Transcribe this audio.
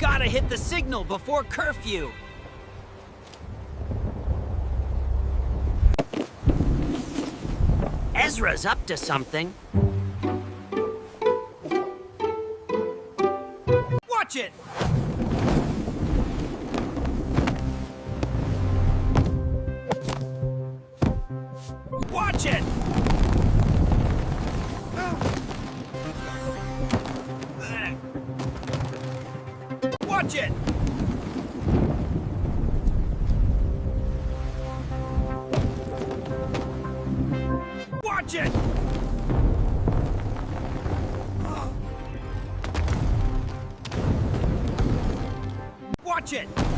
gotta hit the signal before curfew. Ezra's up to something. Watch it! Watch it! Watch it! Watch it! Watch it!